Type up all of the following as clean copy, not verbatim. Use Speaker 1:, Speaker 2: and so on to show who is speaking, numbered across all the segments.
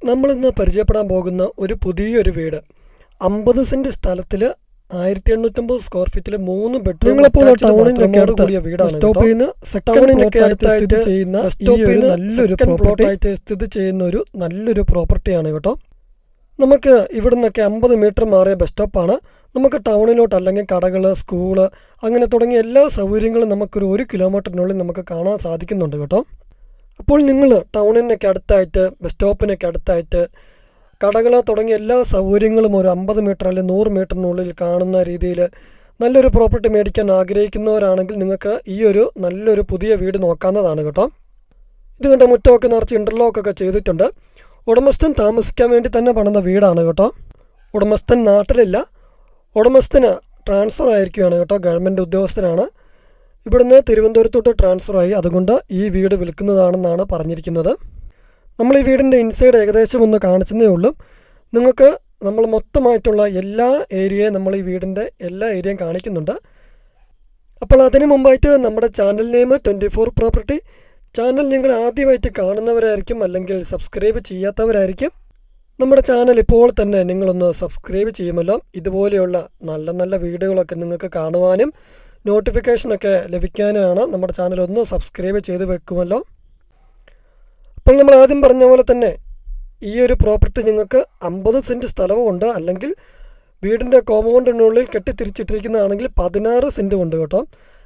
Speaker 1: നമ്മളിന്ന് പരിചയപ്പെടാൻ പോകുന്ന ഒരു പുതിയൊരു വീട് 50 സെന്റ് സ്ഥലത്തിൽ 1850 സ്ക്വയർ ഫീറ്റിൽ 3 ബെഡ്റൂം കൂടിയ വീടാണ്. സ്ഥിതി ചെയ്യുന്ന ഒരു നല്ലൊരു പ്രോപ്പർട്ടിയാണ് കേട്ടോ. നമുക്ക് ഇവിടെ നിന്നൊക്കെ 50 മീറ്റർ മാറിയ ബസ് സ്റ്റോപ്പാണ്. നമുക്ക് ടൗണിലോട്ട് അല്ലെങ്കിൽ കടകൾ, സ്കൂള് അങ്ങനെ തുടങ്ങിയ എല്ലാ സൗകര്യങ്ങളും നമുക്കൊരു 1 കിലോമീറ്ററിനുള്ളിൽ നമുക്ക് കാണാൻ സാധിക്കുന്നുണ്ട് കേട്ടോ. അപ്പോൾ നിങ്ങൾ ടൗണിനൊക്കെ അടുത്തായിട്ട്, ബസ് സ്റ്റോപ്പിനൊക്കെ അടുത്തായിട്ട് കടകൾ തുടങ്ങിയ എല്ലാ സൗകര്യങ്ങളും ഒരു 50 മീറ്റർ അല്ലെങ്കിൽ 100 മീറ്ററിനുള്ളിൽ കാണുന്ന രീതിയിൽ നല്ലൊരു പ്രോപ്പർട്ടി മേടിക്കാൻ ആഗ്രഹിക്കുന്നവരാണെങ്കിൽ നിങ്ങൾക്ക് ഈ ഒരു നല്ലൊരു പുതിയ വീട് നോക്കാവുന്നതാണ് കേട്ടോ. ഇത് കണ്ട മുറ്റമൊക്കെ നിറച്ച് ഇൻ്റർലോക്കൊക്കെ ചെയ്തിട്ടുണ്ട്. ഉടമസ്ഥൻ താമസിക്കാൻ വേണ്ടി തന്നെ പണിത വീടാണ് കേട്ടോ. ഉടമസ്ഥൻ നാട്ടിലില്ല, ഉടമസ്ഥന് ട്രാൻസ്ഫർ ആയിരിക്കുകയാണ് കേട്ടോ. ഗവൺമെൻറ് ഉദ്യോഗസ്ഥനാണ്. ഇവിടുന്ന് തിരുവനന്തപുരത്തോട്ട് ട്രാൻസ്ഫറായി, അതുകൊണ്ട് ഈ വീട് വിൽക്കുന്നതാണെന്നാണ് പറഞ്ഞിരിക്കുന്നത്. നമ്മൾ ഈ വീടിൻ്റെ ഇൻസൈഡ് ഏകദേശം ഒന്ന് കാണിച്ചതേ ഉള്ളൂ. നിങ്ങൾക്ക് നമ്മൾ മൊത്തമായിട്ടുള്ള എല്ലാ ഏരിയയും, നമ്മൾ ഈ വീടിൻ്റെ എല്ലാ ഏരിയയും കാണിക്കുന്നുണ്ട്. അപ്പോൾ അതിനു മുമ്പായിട്ട് നമ്മുടെ ചാനൽ നെയിം 24 പ്രോപ്പർട്ടി. ചാനൽ നിങ്ങൾ ആദ്യമായിട്ട് കാണുന്നവരായിരിക്കും, അല്ലെങ്കിൽ സബ്സ്ക്രൈബ് ചെയ്യാത്തവരായിരിക്കും. നമ്മുടെ ചാനൽ ഇപ്പോൾ തന്നെ നിങ്ങളൊന്ന് സബ്സ്ക്രൈബ് ചെയ്യുമല്ലോ. ഇതുപോലെയുള്ള നല്ല നല്ല വീഡിയോകളൊക്കെ നിങ്ങൾക്ക് കാണുവാനും നോട്ടിഫിക്കേഷനൊക്കെ ലഭിക്കാനാണ് നമ്മുടെ ചാനൽ ഒന്ന് സബ്സ്ക്രൈബ് ചെയ്ത് വെക്കുമല്ലോ. അപ്പോൾ നമ്മൾ ആദ്യം പറഞ്ഞ പോലെ തന്നെ ഈ ഒരു പ്രോപ്പർട്ടി നിങ്ങൾക്ക് 50 സെൻറ്റ് സ്ഥലവുമുണ്ട്, അല്ലെങ്കിൽ വീടിൻ്റെ കോമ്പൗണ്ടിനുള്ളിൽ കെട്ടിത്തിരിച്ചിട്ടിരിക്കുന്നതാണെങ്കിൽ 16 സെൻറ്റും ഉണ്ട് കേട്ടോ.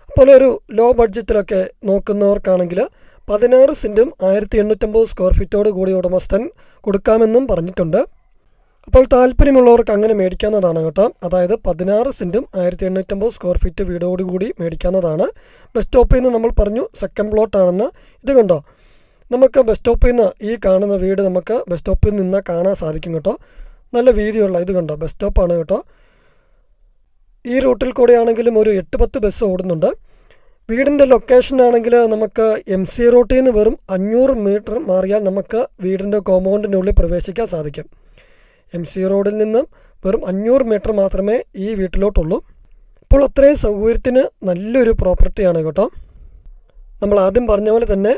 Speaker 1: അപ്പോൾ ഒരു ലോ ബഡ്ജറ്റിലൊക്കെ നോക്കുന്നവർക്കാണെങ്കിൽ 16 സെൻറ്റും 1850 സ്ക്വയർ ഫീറ്റോട് കൂടി ഉടമസ്ഥൻ കൊടുക്കാമെന്നും പറഞ്ഞിട്ടുണ്ട്. അപ്പോൾ താല്പര്യമുള്ളവർക്ക് അങ്ങനെ മേടിക്കാവുന്നതാണ് കേട്ടോ. അതായത് 16 സെൻറ്റും 1850 സ്ക്വയർ ഫീറ്റ് വീടോടുകൂടി മേടിക്കാവുന്നതാണ്. ബസ് സ്റ്റോപ്പിൽ നിന്ന് നമ്മൾ പറഞ്ഞു സെക്കൻഡ് പ്ലോട്ടാണെന്ന്. ഇത് കണ്ടോ, നമുക്ക് ബസ് സ്റ്റോപ്പിൽ നിന്ന് ഈ കാണുന്ന വീട് നമുക്ക് ബസ് സ്റ്റോപ്പിൽ നിന്ന് കാണാൻ സാധിക്കും കേട്ടോ. നല്ല വീതിയുള്ള, ഇത് കണ്ടോ, ബസ് സ്റ്റോപ്പാണ് കേട്ടോ. ഈ റൂട്ടിൽ കൂടെയാണെങ്കിലും ഒരു 8-10 ബസ് ഓടുന്നുണ്ട്. വീടിൻ്റെ ലൊക്കേഷൻ ആണെങ്കിൽ നമുക്ക് MC റൂട്ടിൽ നിന്ന് വെറും 500 മീറ്റർ മാറിയാൽ നമുക്ക് വീടിൻ്റെ കോമ്പൗണ്ടിൻ്റെ ഉള്ളിൽ പ്രവേശിക്കാൻ സാധിക്കും. MC റോഡിൽ നിന്നും വെറും 500 മീറ്റർ മാത്രമേ ഈ വീട്ടിലോട്ടുള്ളൂ. അപ്പോൾ അത്രയും സൗകര്യത്തിന് നല്ലൊരു പ്രോപ്പർട്ടിയാണ് കേട്ടോ. നമ്മൾ ആദ്യം പറഞ്ഞ പോലെ തന്നെ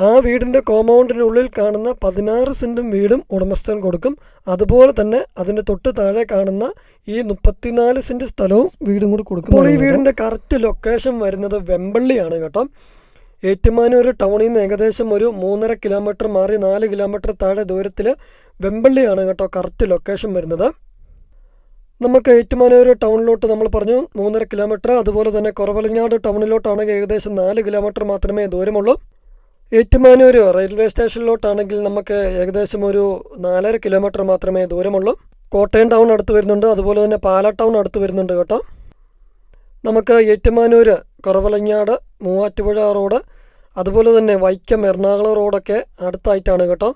Speaker 1: ആ വീടിൻ്റെ കോമ്പൗണ്ടിനുള്ളിൽ കാണുന്ന 16 സെൻറ്റും വീടും ഉടമസ്ഥൻ കൊടുക്കും. അതുപോലെ തന്നെ അതിൻ്റെ തൊട്ട് താഴെ കാണുന്ന ഈ 34 സെൻറ്റ് സ്ഥലവും വീടും കൂടി കൊടുക്കും. അപ്പോൾ ഈ വീടിൻ്റെ കറക്റ്റ് ലൊക്കേഷൻ വരുന്നത് വെമ്പള്ളിയാണ് കേട്ടോ. ഏറ്റുമാനൂർ ടൗണിൽ നിന്ന് ഏകദേശം ഒരു 3.5 കിലോമീറ്റർ മാറി 4 കിലോമീറ്റർ താഴെ ദൂരത്തിൽ വെമ്പള്ളിയാണ് കേട്ടോ കറക്റ്റ് ലൊക്കേഷൻ വരുന്നത്. നമുക്ക് ഏറ്റുമാനൂർ ടൗണിലോട്ട് നമ്മൾ പറഞ്ഞു 3.5 കിലോമീറ്റർ. അതുപോലെ തന്നെ കുറവലങ്ങാട് ടൗണിലോട്ടാണെങ്കിൽ ഏകദേശം 4 കിലോമീറ്റർ മാത്രമേ ദൂരമുള്ളൂ. ഏറ്റുമാനൂർ റെയിൽവേ സ്റ്റേഷനിലോട്ടാണെങ്കിൽ നമുക്ക് ഏകദേശം ഒരു 4.5 കിലോമീറ്റർ മാത്രമേ ദൂരമുള്ളൂ. കോട്ടയം ടൗൺ അടുത്ത് വരുന്നുണ്ട്, അതുപോലെ തന്നെ പാലാ ടൗൺ അടുത്ത് വരുന്നുണ്ട് കേട്ടോ. നമുക്ക് ഏറ്റുമാനൂർ, കുറവലങ്ങാട്, മൂവാറ്റുപുഴ റോഡ്, അതുപോലെ തന്നെ വൈക്കം, എറണാകുളം റോഡൊക്കെ അടുത്തായിട്ടാണ് കേട്ടോ.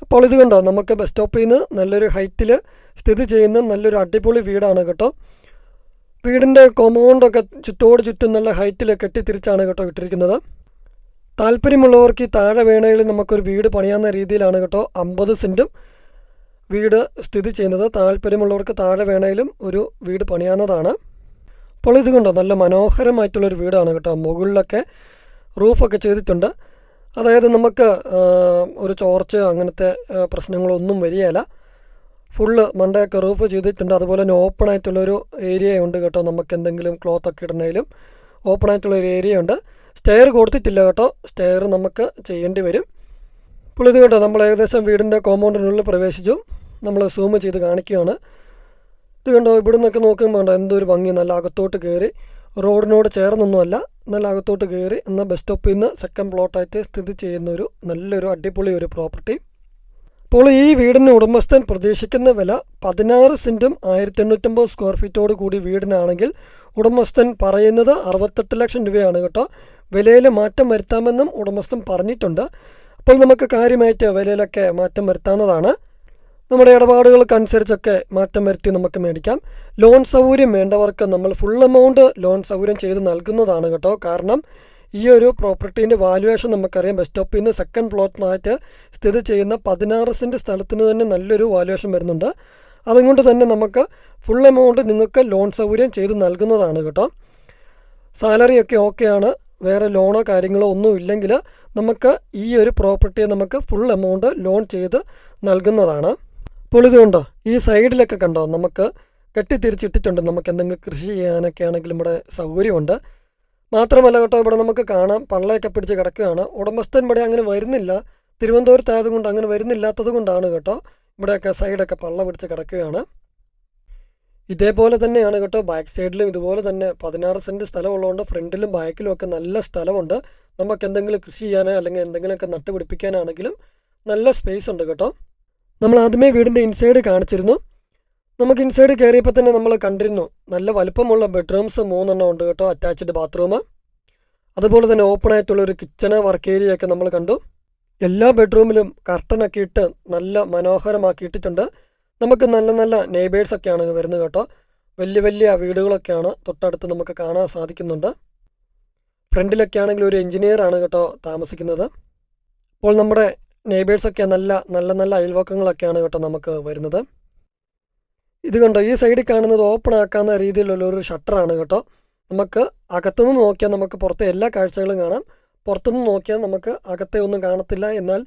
Speaker 1: അപ്പോൾ ഇത് കണ്ടോ, നമുക്ക് ബസ് സ്റ്റോപ്പിൽ നിന്ന് നല്ലൊരു ഹൈറ്റിൽ സ്ഥിതി ചെയ്യുന്ന നല്ലൊരു അടിപൊളി വീടാണ് കേട്ടോ. വീടിൻ്റെ കോമ്പൗണ്ടൊക്കെ ചുറ്റോട് ചുറ്റും നല്ല ഹൈറ്റിൽ കെട്ടിത്തിരിച്ചാണ് കേട്ടോ ഇട്ടിരിക്കുന്നത്. താല്പര്യമുള്ളവർക്ക് ഈ താഴെ വേണയിൽ നമുക്കൊരു വീട് പണിയാവുന്ന രീതിയിലാണ് കേട്ടോ 50 സെൻറ്റും വീട് സ്ഥിതി ചെയ്യുന്നത്. താല്പര്യമുള്ളവർക്ക് താഴെ വേണയിലും ഒരു വീട് പണിയാവുന്നതാണ്. അപ്പോൾ ഇത് കണ്ടോ, നല്ല മനോഹരമായിട്ടുള്ളൊരു വീടാണ് കേട്ടോ. മുകളിലൊക്കെ റൂഫൊക്കെ ചെയ്തിട്ടുണ്ട്. അതായത് നമുക്ക് ഒരു ചോർച്ച അങ്ങനത്തെ പ്രശ്നങ്ങളൊന്നും വരികയില്ല. ഫുള്ള് മണ്ടയൊക്കെ റൂഫ് ചെയ്തിട്ടുണ്ട്. അതുപോലെ തന്നെ ഓപ്പൺ ആയിട്ടുള്ളൊരു ഏരിയ ഉണ്ട് കേട്ടോ. നമുക്ക് എന്തെങ്കിലും ക്ലോത്തൊക്കെ ഇടണേലും ഓപ്പൺ ആയിട്ടുള്ളൊരു ഏരിയ ഉണ്ട്. സ്റ്റെയർ കൊടുത്തിട്ടില്ല കേട്ടോ, സ്റ്റെയർ നമുക്ക് ചെയ്യേണ്ടി വരും. അപ്പോൾ ഇത് കേട്ടോ, നമ്മൾ ഏകദേശം വീടിൻ്റെ കോമ്പൗണ്ടിനുള്ളിൽ പ്രവേശിച്ചു. നമ്മൾ സൂം ചെയ്ത് കാണിക്കുകയാണ്. ഇത് കണ്ടോ, ഇവിടെ നിന്നൊക്കെ നോക്കുമ്പോൾ കണ്ടോ എന്തൊരു ഭംഗി. നല്ല അകത്തോട്ട് കയറി, റോഡിനോട് ചേർന്നൊന്നുമല്ല, നല്ല അകത്തോട്ട് കയറി എന്നാൽ ബസ് സ്റ്റോപ്പിൽ നിന്ന് സെക്കൻഡ് പ്ലോട്ടായിട്ട് സ്ഥിതി ചെയ്യുന്നൊരു നല്ലൊരു അടിപൊളി ഒരു പ്രോപ്പർട്ടി. അപ്പോൾ ഈ വീടിന് ഉടമസ്ഥൻ പ്രതീക്ഷിക്കുന്ന വില 16 സെൻറ്റും 1850 സ്ക്വയർ ഫീറ്റോട് കൂടി വീടിനാണെങ്കിൽ ഉടമസ്ഥൻ പറയുന്നത് 68 ലക്ഷം രൂപയാണ് കേട്ടോ. വിലയിൽ മാറ്റം വരുത്താമെന്നും ഉടമസ്ഥൻ പറഞ്ഞിട്ടുണ്ട്. അപ്പോൾ നമുക്ക് കാര്യമായിട്ട് വിലയിലൊക്കെ മാറ്റം വരുത്താവുന്നതാണ്. നമ്മുടെ ഇടപാടുകൾക്കനുസരിച്ചൊക്കെ മാറ്റം വരുത്തി നമുക്ക് മേടിക്കാം. ലോൺ സൗകര്യം വേണ്ടവർക്ക് നമ്മൾ ഫുൾ എമൗണ്ട് ലോൺ സൗകര്യം ചെയ്ത് നൽകുന്നതാണ് കേട്ടോ. കാരണം ഈ ഒരു പ്രോപ്പർട്ടീൻ്റെ വാല്യുവേഷൻ നമുക്കറിയാം. ബസ് സ്റ്റോപ്പിൽ നിന്ന് സെക്കൻഡ് പ്ലോട്ടിനായിട്ട് സ്ഥിതി ചെയ്യുന്ന 16 സെൻറ്റ് സ്ഥലത്തിന് തന്നെ നല്ലൊരു വാല്യുവേഷൻ വരുന്നുണ്ട്. അതുകൊണ്ട് തന്നെ നമുക്ക് ഫുൾ എമൗണ്ട് നിങ്ങൾക്ക് ലോൺ സൗകര്യം ചെയ്ത് നൽകുന്നതാണ് കേട്ടോ. സാലറിയൊക്കെ ഓക്കെയാണ്. വേറെ ലോണോ കാര്യങ്ങളോ ഒന്നും ഇല്ലെങ്കിൽ നമുക്ക് ഈ ഒരു പ്രോപ്പർട്ടിയെ നമുക്ക് ഫുൾ എമൗണ്ട് ലോൺ ചെയ്ത് നൽകുന്നതാണ്. അപ്പോൾ ഇത് കണ്ടോ, ഈ സൈഡിലൊക്കെ കണ്ടോ നമുക്ക് കെട്ടിത്തിരിച്ചിട്ടിട്ടുണ്ട്. നമുക്ക് എന്തെങ്കിലും കൃഷി ചെയ്യാനൊക്കെ ആണെങ്കിലും ഇവിടെ സൗകര്യമുണ്ട്. മാത്രമല്ല കേട്ടോ, ഇവിടെ നമുക്ക് കാണാം പള്ളയൊക്കെ പിടിച്ച് കിടക്കുകയാണ്. ഉടമസ്ഥൻ ഇവിടെ അങ്ങനെ വരുന്നില്ല, തിരുവനന്തപുരത്തായതുകൊണ്ട് അങ്ങനെ വരുന്നില്ലാത്തത് കൊണ്ടാണ് കേട്ടോ ഇവിടെയൊക്കെ സൈഡൊക്കെ പള്ള പിടിച്ച് കിടക്കുകയാണ്. ഇതേപോലെ തന്നെയാണ് കേട്ടോ ബാക്ക് സൈഡിലും ഇതുപോലെ തന്നെ 16 സെൻറ്റ് സ്ഥലമുള്ളതുകൊണ്ട് ഫ്രണ്ടിലും ബാക്കിലും ഒക്കെ നല്ല സ്ഥലമുണ്ട്. നമുക്ക് എന്തെങ്കിലും കൃഷി ചെയ്യാനോ അല്ലെങ്കിൽ എന്തെങ്കിലുമൊക്കെ നട്ടുപിടിപ്പിക്കാനാണെങ്കിലും നല്ല സ്പേസ് ഉണ്ട് കേട്ടോ. നമ്മൾ ആദ്യമേ വീടിൻ്റെ ഇൻസൈഡ് കാണിച്ചിരുന്നു. നമുക്ക് ഇൻസൈഡ് കയറിയപ്പോൾ തന്നെ നമ്മൾ കണ്ടിരുന്നു നല്ല വലുപ്പമുള്ള ബെഡ്റൂംസ് 3 എണ്ണം ഉണ്ട് കേട്ടോ, അറ്റാച്ച്ഡ് ബാത്റൂം, അതുപോലെ തന്നെ ഓപ്പൺ ആയിട്ടുള്ളൊരു കിച്ചണ് വർക്ക് ഏരിയ ഒക്കെ നമ്മൾ കണ്ടു. എല്ലാ ബെഡ്റൂമിലും കർട്ടനൊക്കെ ഇട്ട് നല്ല മനോഹരമാക്കിയിട്ടിട്ടുണ്ട്. നമുക്ക് നല്ല നല്ല നെയ്ബേഴ്സൊക്കെയാണ് വരുന്നത് കേട്ടോ. വലിയ വലിയ വീടുകളൊക്കെയാണ് തൊട്ടടുത്ത് നമുക്ക് കാണാൻ സാധിക്കുന്നുണ്ട്. ഫ്രണ്ടിലൊക്കെ ആണെങ്കിൽ ഒരു എൻജിനീയറാണ് കേട്ടോ താമസിക്കുന്നത്. അപ്പോൾ നമ്മുടെ നെയ്ബേഴ്സൊക്കെ നല്ല നല്ല നല്ല അയൽവക്കങ്ങളൊക്കെയാണ് കേട്ടോ നമുക്ക് വരുന്നത്. ഇത് കണ്ടോ, ഈ സൈഡിൽ കാണുന്നത് ഓപ്പൺ ആക്കാവുന്ന രീതിയിലുള്ളൊരു ഷട്ടറാണ് കേട്ടോ. നമുക്ക് അകത്തുനിന്ന് നോക്കിയാൽ നമുക്ക് പുറത്തെ എല്ലാ കാഴ്ചകളും കാണാം. പുറത്തുനിന്ന് നോക്കിയാൽ നമുക്ക് അകത്തെ ഒന്നും കാണത്തില്ല. എന്നാൽ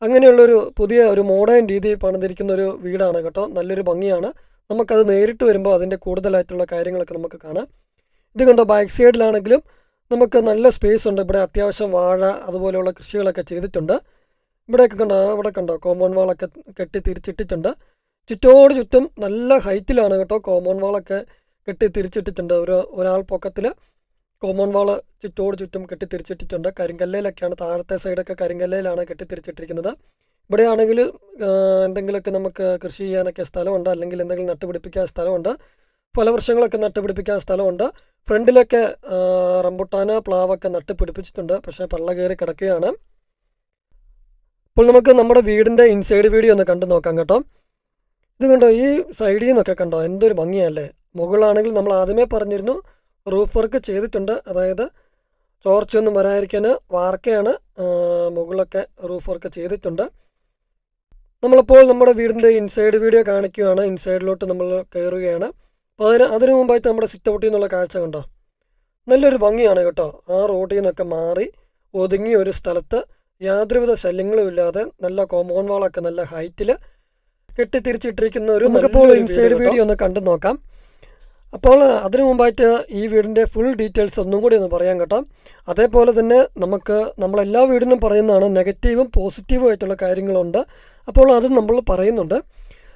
Speaker 1: അങ്ങനെയുള്ളൊരു പുതിയ ഒരു മോഡേൺ രീതിയിൽ പണിതിരിക്കുന്ന ഒരു വീടാണ് കേട്ടോ. നല്ലൊരു ഭംഗിയാണ്. നമുക്കത് നേരിട്ട് വരുമ്പോൾ അതിൻ്റെ കൂടുതലായിട്ടുള്ള കാര്യങ്ങളൊക്കെ നമുക്ക് കാണാം. ഇത് കണ്ടോ, ബാക്ക് സൈഡിലാണെങ്കിലും നമുക്ക് നല്ല സ്പേസ് ഉണ്ട്. ഇവിടെ അത്യാവശ്യം വാഴ അതുപോലെയുള്ള കൃഷികളൊക്കെ ചെയ്തിട്ടുണ്ട്. ഇവിടെയൊക്കെ കണ്ടോ, അവിടെ കണ്ടോ കോമ്പൗണ്ട് വാളൊക്കെ കെട്ടി തിരിച്ചിട്ടിട്ടുണ്ട്. ചുറ്റോട് ചുറ്റും നല്ല ഹൈറ്റിലാണ് കേട്ടോ കോമ്പൗണ്ട് വാളൊക്കെ കെട്ടി തിരിച്ചിട്ടിട്ടുണ്ട്. ഒരാൾ പൊക്കത്തിൽ കോമ്പൗണ്ട് വാള് ചുറ്റോട് ചുറ്റും കെട്ടിത്തിരിച്ചിട്ടിട്ടുണ്ട്. കരിങ്കല്ലയിലൊക്കെയാണ്, താഴത്തെ സൈഡൊക്കെ കരിങ്കല്ലയിലാണ് കെട്ടിത്തിരിച്ചിട്ടിരിക്കുന്നത്. ഇവിടെയാണെങ്കിൽ എന്തെങ്കിലുമൊക്കെ നമുക്ക് കൃഷി ചെയ്യാനൊക്കെ സ്ഥലമുണ്ട്, അല്ലെങ്കിൽ എന്തെങ്കിലും നട്ടുപിടിപ്പിക്കാൻ സ്ഥലമുണ്ട്, ഫലവൃക്ഷങ്ങളൊക്കെ നട്ടുപിടിപ്പിക്കാൻ സ്ഥലമുണ്ട്. ഫ്രണ്ടിലൊക്കെ റംബുട്ടാന് പ്ലാവൊക്കെ നട്ടുപിടിപ്പിച്ചിട്ടുണ്ട്, പക്ഷേ പള്ള കയറി കിടക്കുകയാണ്. അപ്പോൾ നമുക്ക് നമ്മുടെ വീടിൻ്റെ ഇൻസൈഡ് വീഡിയോ ഒന്ന് കണ്ടു നോക്കാം കേട്ടോ. ഇത് കണ്ടോ, ഈ സൈഡിൽ നിന്നൊക്കെ കണ്ടോ എന്തൊരു ഭംഗിയല്ലേ. മുകളിലാണെങ്കിൽ നമ്മൾ ആദ്യമേ പറഞ്ഞിരുന്നു റൂഫ് വർക്ക് ചെയ്തിട്ടുണ്ട്, അതായത് ചോർച്ചയൊന്നും വരാതിരിക്കാൻ വാർക്കയാണ് മുകളിലൊക്കെ റൂഫ് വർക്ക് ചെയ്തിട്ടുണ്ട്. നമ്മളിപ്പോൾ നമ്മുടെ വീടിൻ്റെ ഇൻസൈഡ് വീഡിയോ കാണിക്കുകയാണ്. ഇൻസൈഡിലോട്ട് നമ്മൾ കയറുകയാണ്. അപ്പോൾ അതിനു മുമ്പായിട്ട് നമ്മുടെ സിറ്റ് ഔട്ടിൽ നിന്നുള്ള കാഴ്ച കണ്ടോ, നല്ലൊരു ഭംഗിയാണ് കേട്ടോ. ആ റോഡിൽ നിന്നൊക്കെ മാറി ഒതുങ്ങിയ ഒരു സ്ഥലത്ത് യാതൊരുവിധ ശല്യങ്ങളും ഇല്ലാതെ നല്ല കോമ്പൗണ്ട് വാളൊക്കെ നല്ല ഹൈറ്റിൽ കെട്ടിത്തിരിച്ചിട്ടിരിക്കുന്ന ഒരു നമുക്കിപ്പോൾ ഇൻസൈഡ് വീഡിയോ ഒന്ന് കണ്ടു നോക്കാം. അപ്പോൾ അതിനു മുമ്പായിട്ട് ഈ വീടിൻ്റെ ഫുൾ ഡീറ്റെയിൽസ് ഒന്നും കൂടി ഒന്ന് പറയാം കേട്ടോ. അതേപോലെ തന്നെ നമ്മളെല്ലാ വീടിനും പറയുന്നതാണ്, നെഗറ്റീവും പോസിറ്റീവും ആയിട്ടുള്ള കാര്യങ്ങളുണ്ട്. അപ്പോൾ അതും നമ്മൾ പറയുന്നുണ്ട്.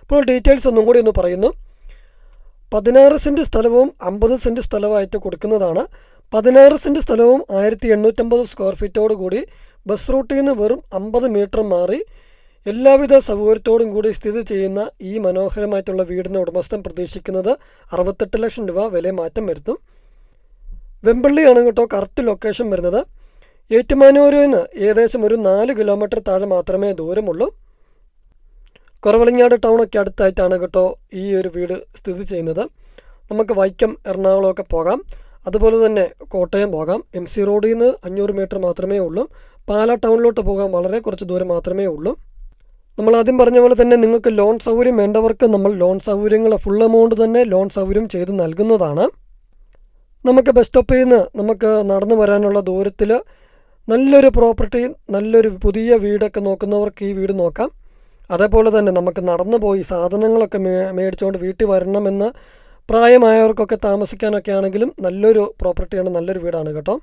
Speaker 1: അപ്പോൾ ഡീറ്റെയിൽസ് ഒന്നും കൂടി ഒന്ന് പറയുന്നു. 16 സെൻറ്റ് സ്ഥലവും 50 സെൻറ്റ് സ്ഥലമായിട്ട് കൊടുക്കുന്നതാണ്. 16 സെൻറ്റ് സ്ഥലവും 1850 സ്ക്വയർ ഫീറ്റോട് കൂടി ബസ് റൂട്ടിൽ നിന്ന് വെറും 50 മീറ്റർ മാറി എല്ലാവിധ സൗകര്യത്തോടും കൂടി സ്ഥിതി ചെയ്യുന്ന ഈ മനോഹരമായിട്ടുള്ള വീടിന് ഉടമസ്ഥൻ പ്രതീക്ഷിക്കുന്നത് 68 ലക്ഷം രൂപ വില മാറ്റം വരുന്നു. വെമ്പള്ളിയാണ് കേട്ടോ കറക്റ്റ് ലൊക്കേഷൻ വരുന്നത്. ഏറ്റുമാനൂരിൽ നിന്ന് ഏകദേശം ഒരു 4 കിലോമീറ്റർ താഴെ മാത്രമേ ദൂരമുള്ളൂ. കുറവലങ്ങാട് ടൗണൊക്കെ അടുത്തായിട്ടാണ് കേട്ടോ ഈ ഒരു വീട് സ്ഥിതി ചെയ്യുന്നത്. നമുക്ക് വൈക്കം എറണാകുളമൊക്കെ പോകാം, അതുപോലെ തന്നെ കോട്ടയം പോകാം. MC റോഡിൽ നിന്ന് 500 മീറ്റർ മാത്രമേ ഉള്ളൂ. പാലാ ടൗണിലോട്ട് പോകാൻ വളരെ കുറച്ച് ദൂരം മാത്രമേ ഉള്ളൂ. നമ്മൾ ആദ്യം പറഞ്ഞ പോലെ തന്നെ നിങ്ങൾക്ക് ലോൺ സൗകര്യം വേണ്ടവർക്ക് നമ്മൾ ലോൺ സൗകര്യങ്ങൾ ഫുൾ എമൗണ്ട് തന്നെ ലോൺ സൗകര്യം ചെയ്ത് നൽകുന്നതാണ്. നമുക്ക് ബസ് സ്റ്റോപ്പിൽ നിന്ന് നമുക്ക് നടന്നു വരാനുള്ള ദൂരത്തിൽ നല്ലൊരു പ്രോപ്പർട്ടി, നല്ലൊരു പുതിയ വീടൊക്കെ നോക്കുന്നവർക്ക് ഈ വീട് നോക്കാം. അതേപോലെ തന്നെ നമുക്ക് നടന്നു പോയി സാധനങ്ങളൊക്കെ മേടിച്ചുകൊണ്ട് വീട്ടിൽ വരണമെന്ന് പ്രായമായവർക്കൊക്കെ താമസിക്കാനൊക്കെ ആണെങ്കിലും നല്ലൊരു പ്രോപ്പർട്ടിയാണ്, നല്ലൊരു വീടാണ് കേട്ടോ.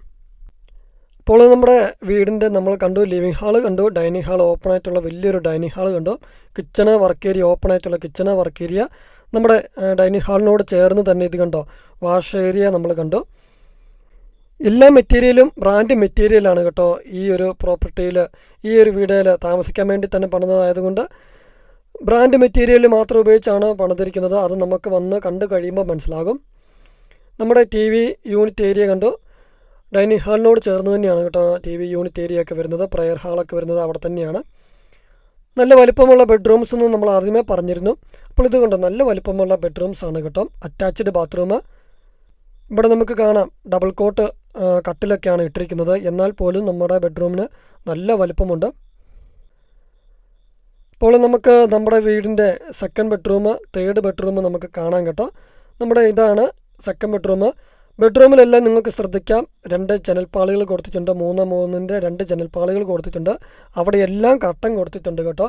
Speaker 1: ഇപ്പോൾ നമ്മുടെ വീടിൻ്റെ നമ്മൾ കണ്ടു, ലിവിങ് ഹാള് കണ്ടു, ഡൈനിങ് ഹാൾ ഓപ്പൺ ആയിട്ടുള്ള വലിയൊരു ഡൈനിങ് ഹാൾ കണ്ടു, കിച്ചണ് വർക്ക് ഏരിയ ഓപ്പൺ ആയിട്ടുള്ള കിച്ചണ് വർക്ക് ഏരിയ. നമ്മുടെ ഡൈനിങ് ഹാളിനോട് ചേർന്ന് തന്നെ ഇത് കണ്ടോ വാഷ് ഏരിയ നമ്മൾ കണ്ടു. എല്ലാ മെറ്റീരിയലും ബ്രാൻഡ് മെറ്റീരിയലാണ് കേട്ടോ. ഈ ഒരു പ്രോപ്പർട്ടിയിൽ ഈ ഒരു വീടിൽ താമസിക്കാൻ വേണ്ടി തന്നെ പണിതതായതുകൊണ്ട് ബ്രാൻഡ് മെറ്റീരിയൽ മാത്രം ഉപയോഗിച്ചാണ് പണിതിരിക്കുന്നത്. അത് നമുക്ക് വന്ന് കണ്ടു കഴിയുമ്പോൾ മനസ്സിലാകും. നമ്മുടെ TV യൂണിറ്റ് ഏരിയ കണ്ടു. ഡൈനിങ് ഹാളിനോട് ചേർന്ന് തന്നെയാണ് കേട്ടോ TV യൂണിറ്റ് ഏരിയ ഒക്കെ വരുന്നത്. പ്രയർ ഹാളൊക്കെ വരുന്നത് അവിടെ തന്നെയാണ്. നല്ല വലിപ്പമുള്ള ബെഡ്റൂംസ് എന്ന് നമ്മൾ ആദ്യമേ പറഞ്ഞിരുന്നു. അപ്പോൾ ഇത് കണ്ടോ നല്ല വലിപ്പമുള്ള ബെഡ്റൂംസ് ആണ് കേട്ടോ. അറ്റാച്ച്ഡ് ബാത്റൂം ഇവിടെ നമുക്ക് കാണാം. ഡബിൾ കോട്ട് കട്ടിലൊക്കെയാണ് ഇട്ടിരിക്കുന്നത്. എന്നാൽ പോലും നമ്മുടെ ബെഡ്റൂമിന് നല്ല വലിപ്പമുണ്ട്. ഇപ്പോൾ നമുക്ക് നമ്മുടെ വീടിൻ്റെ സെക്കൻഡ് ബെഡ്റൂം, തേർഡ് ബെഡ്റൂം നമുക്ക് കാണാം കേട്ടോ. നമ്മുടെ ഇതാണ് സെക്കൻഡ് ബെഡ്റൂം. ബെഡ്റൂമിലെല്ലാം നിങ്ങൾക്ക് ശ്രദ്ധിക്കാം 2 ജനൽപ്പാളികൾ കൊടുത്തിട്ടുണ്ട്. 3-3-ൻ്റെ 2 ജനൽപ്പാളികൾ കൊടുത്തിട്ടുണ്ട്. അവിടെയെല്ലാം കർട്ടൻ കൊടുത്തിട്ടുണ്ട് കേട്ടോ.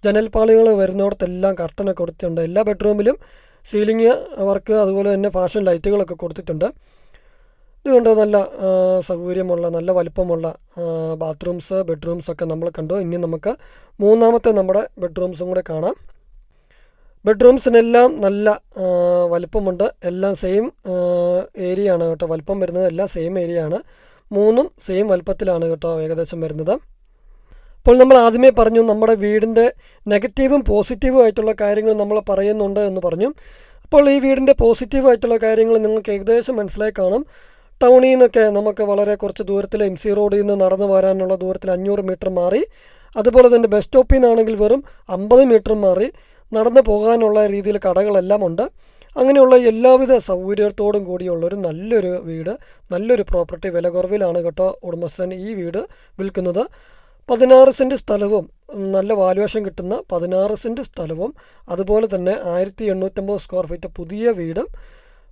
Speaker 1: ജനൽപ്പാളികൾ വരുന്നിടത്തെല്ലാം കർട്ടനൊക്കെ കൊടുത്തിട്ടുണ്ട്. എല്ലാ ബെഡ്റൂമിലും സീലിംഗ് വർക്ക് അതുപോലെ തന്നെ ഫാഷൻ ലൈറ്റുകളൊക്കെ കൊടുത്തിട്ടുണ്ട്. ഇതുകൊണ്ട് നല്ല സൗകര്യമുള്ള നല്ല വലിപ്പമുള്ള ബെഡ്റൂംസൊക്കെ നമ്മൾ കണ്ടു. ഇനി നമുക്ക് മൂന്നാമത്തെ നമ്മുടെ ബെഡ്റൂംസും കൂടെ കാണാം. ബെഡ്റൂംസിനെല്ലാം നല്ല വലിപ്പമുണ്ട്. എല്ലാം സെയിം ഏരിയ ആണ് കേട്ടോ. വലിപ്പം വരുന്നത് എല്ലാം സെയിം ഏരിയ ആണ്. 3ഉം സെയിം വലിപ്പത്തിലാണ് കേട്ടോ ഏകദേശം വരുന്നത്. അപ്പോൾ നമ്മൾ ആദ്യമേ പറഞ്ഞു നമ്മുടെ വീടിൻ്റെ നെഗറ്റീവും പോസിറ്റീവും ആയിട്ടുള്ള കാര്യങ്ങൾ നമ്മൾ പറയുന്നുണ്ട് എന്ന് പറഞ്ഞു. അപ്പോൾ ഈ വീടിൻ്റെ പോസിറ്റീവായിട്ടുള്ള കാര്യങ്ങൾ നിങ്ങൾക്ക് ഏകദേശം മനസ്സിലായി കാണും. ടൗണിൽ നിന്നൊക്കെ നമുക്ക് വളരെ കുറച്ച് ദൂരത്തിൽ MC റോഡിൽ നിന്ന് നടന്നു വരാനുള്ള ദൂരത്തിൽ 500 മീറ്റർ മാറി, അതുപോലെ തന്നെ ബസ് സ്റ്റോപ്പിൽ നിന്നാണെങ്കിൽ വെറും 50 മീറ്റർ മാറി നടന്നു പോകാനുള്ള രീതിയിൽ കടകളെല്ലാം ഉണ്ട്. അങ്ങനെയുള്ള എല്ലാവിധ സൗകര്യത്തോടും കൂടിയുള്ളൊരു നല്ലൊരു വീട്, നല്ലൊരു പ്രോപ്പർട്ടി വില കുറവിലാണ് കേട്ടോ ഉടമസ്ഥൻ ഈ വീട് വിൽക്കുന്നത്. 16 സെൻറ്റ് സ്ഥലവും നല്ല വാല്യുവേഷൻ കിട്ടുന്ന 16 സെൻറ്റ് സ്ഥലവും അതുപോലെ തന്നെ 1850 സ്ക്വയർ ഫീറ്റ് പുതിയ വീടും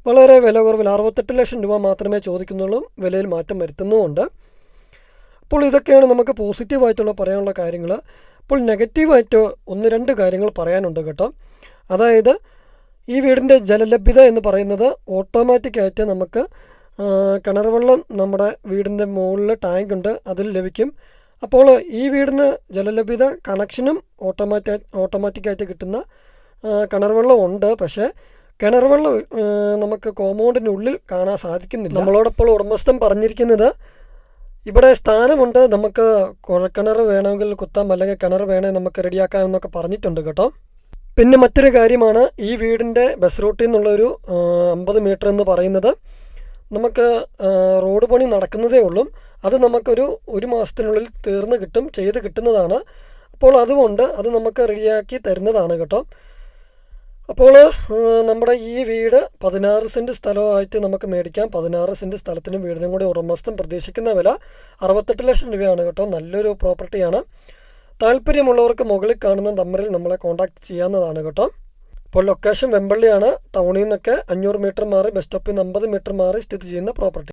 Speaker 1: വളരെ വില കുറവിൽ 68 ലക്ഷം രൂപ മാത്രമേ ചോദിക്കുന്നുള്ളൂ. വിലയിൽ മാറ്റം വരുത്തുന്നുമുണ്ട്. അപ്പോൾ ഇതൊക്കെയാണ് നമുക്ക് പോസിറ്റീവായിട്ടുള്ള പറയാനുള്ള കാര്യങ്ങൾ. അപ്പോൾ നെഗറ്റീവായിട്ട് 1-2 കാര്യങ്ങൾ പറയാനുണ്ട് കേട്ടോ. അതായത് ഈ വീടിൻ്റെ ജലലഭ്യത എന്ന് പറയുന്നത് ഓട്ടോമാറ്റിക്കായിട്ട് നമുക്ക് കിണർ വെള്ളം നമ്മുടെ വീടിൻ്റെ മുകളിൽ ടാങ്ക് ഉണ്ട്, അതിൽ ലഭിക്കും. അപ്പോൾ ഈ വീടിന് ജലലഭ്യത കണക്ഷനും ഓട്ടോമാറ്റിക്കായിട്ട് കിട്ടുന്ന കിണർ വെള്ളം ഉണ്ട്. പക്ഷേ കിണർ വെള്ളം നമുക്ക് കോമ്പൗണ്ടിനുള്ളിൽ കാണാൻ സാധിക്കുന്നില്ല. നമ്മളോടൊപ്പം ഉടമസ്ഥൻ പറഞ്ഞിരിക്കുന്നത് ഇവിടെ സ്ഥാനമുണ്ട്, നമുക്ക് കുഴൽക്കിണർ വേണമെങ്കിൽ കുത്താം, അല്ലെങ്കിൽ കിണർ വേണമെങ്കിൽ നമുക്ക് റെഡിയാക്കാം എന്നൊക്കെ പറഞ്ഞിട്ടുണ്ട് കേട്ടോ. പിന്നെ മറ്റൊരു കാര്യമാണ് ഈ വീടിൻ്റെ ബസ് റൂട്ടിൽ നിന്നുള്ളൊരു 50 മീറ്റർ എന്ന് പറയുന്നത് നമുക്ക് റോഡ് പണി നടക്കുന്നതേ ഉള്ളൂ. അത് നമുക്കൊരു 1 മാസത്തിനുള്ളിൽ ചെയ്ത് കിട്ടുന്നതാണ്. അപ്പോൾ അതുകൊണ്ട് അത് നമുക്ക് റെഡിയാക്കി തരുന്നതാണ് കേട്ടോ. അപ്പോൾ നമ്മുടെ ഈ വീട് 16 സെൻറ്റ് സ്ഥലമായിട്ട് നമുക്ക് മേടിക്കാം. 16 സെൻറ്റ് സ്ഥലത്തിനും വീടിനും കൂടി ഉടമസ്ഥൻ പ്രതീക്ഷിക്കുന്ന വില 68 ലക്ഷം രൂപയാണ് കേട്ടോ. നല്ലൊരു പ്രോപ്പർട്ടിയാണ്. താല്പര്യമുള്ളവർക്ക് മുകളിൽ കാണുന്ന നമ്പറിൽ നമ്മളെ കോൺടാക്റ്റ് ചെയ്യാവുന്നതാണ് കേട്ടോ. അപ്പോൾ ലൊക്കേഷൻ വെമ്പള്ളിയാണ്. ടൗണിൽ നിന്നൊക്കെ 500 മീറ്റർ മാറി ബസ് സ്റ്റോപ്പിൽ നിന്ന് 50 മീറ്റർ മാറി സ്ഥിതി ചെയ്യുന്ന പ്രോപ്പർട്ടി.